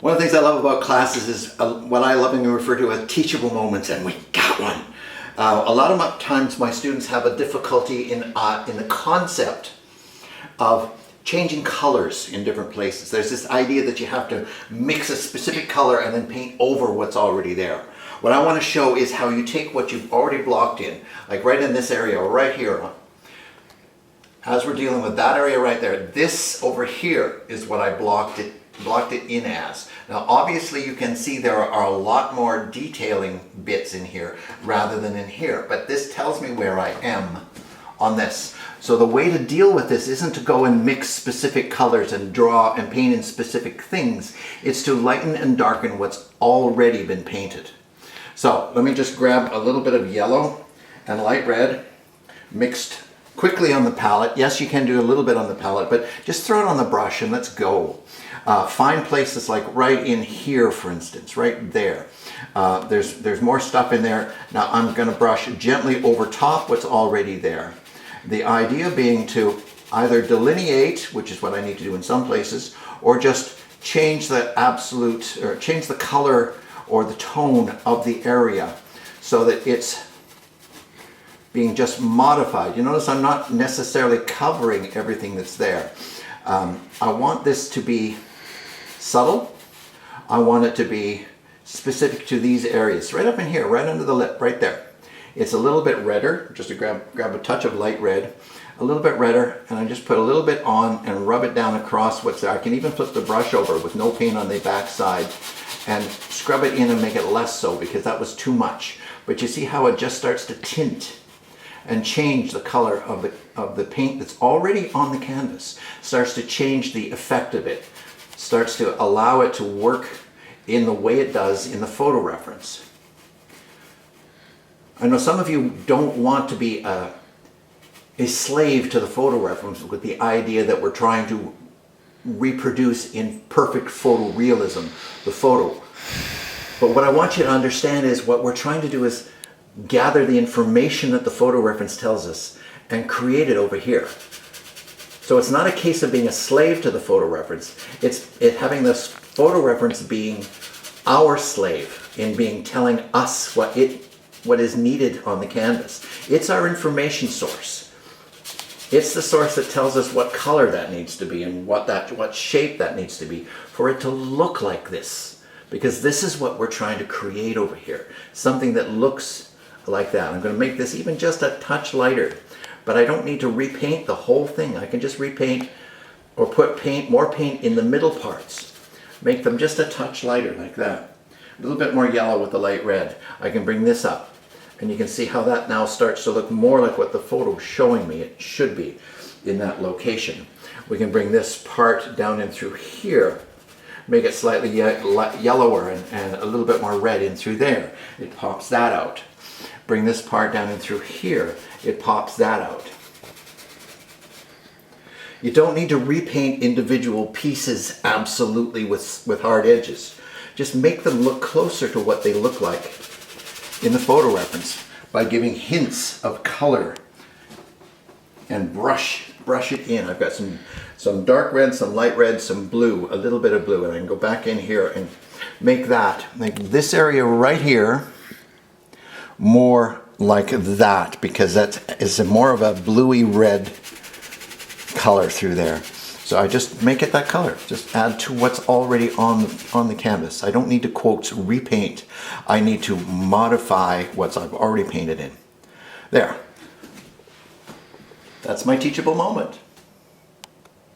One of the things I love about classes is what I lovingly refer to as teachable moments, and we got one. A lot of times my students have a difficulty in the concept of changing colors in different places. There's this idea that you have to mix a specific color and then paint over what's already there. What I want to show is how you take what you've already blocked in, like right in this area, or right here. As we're dealing with that area right there, this over here is what I blocked it in as. Now obviously you can see there are a lot more detailing bits in here rather than in here, but this tells me where I am on this. So the way to deal with this isn't to go and mix specific colors and draw and paint in specific things. It's to lighten and darken what's already been painted. So let me just grab a little bit of yellow and light red mixed quickly on the palette. Yes, you can do a little bit on the palette, but just throw it on the brush and let's go. Find places like right in here, for instance, right there. There's more stuff in there. Now I'm going to brush gently over top what's already there. The idea being to either delineate, which is what I need to do in some places, or just change the change the color or the tone of the area so that it's being just modified. You notice I'm not necessarily covering everything that's there. I want this to be subtle. I want it to be specific to these areas. Right up in here, right under the lip, right there. It's a little bit redder, just to grab a touch of light red, a little bit redder, and I just put a little bit on and rub it down across what's there. I can even flip the brush over with no paint on the back side and scrub it in and make it less so because that was too much. But you see how it just starts to tint and change the color of the paint that's already on the canvas. Starts to change the effect of it. Starts to allow it to work in the way it does in the photo reference. I know some of you don't want to be a slave to the photo reference with the idea that we're trying to reproduce in perfect photorealism the photo. But what I want you to understand is what we're trying to do is gather the information that the photo reference tells us and create it over here. So it's not a case of being a slave to the photo reference. It's having this photo reference being our slave in being telling us what is needed on the canvas. It's our information source. It's the source that tells us what color that needs to be and what shape that needs to be for it to look like this. Because this is what we're trying to create over here. Something that looks like that. I'm going to make this even just a touch lighter. But I don't need to repaint the whole thing. I can just repaint or put more paint in the middle parts. Make them just a touch lighter like that. A little bit more yellow with the light red. I can bring this up. And you can see how that now starts to look more like what the photo is showing me it should be in that location. We can bring this part down in through here. Make it slightly yellower and a little bit more red in through there. It pops that out. Bring this part down in through here. It pops that out. You don't need to repaint individual pieces absolutely with hard edges. Just make them look closer to what they look like in the photo reference by giving hints of color and brush it in. I've got some dark red, some light red, some blue, a little bit of blue, and I can go back in here and make this area right here more like that, because that is more of a bluey red color through there. So I just make it that color. Just add to what's already on the canvas. I don't need to, quotes, repaint. I need to modify what I've already painted in. There. That's my teachable moment.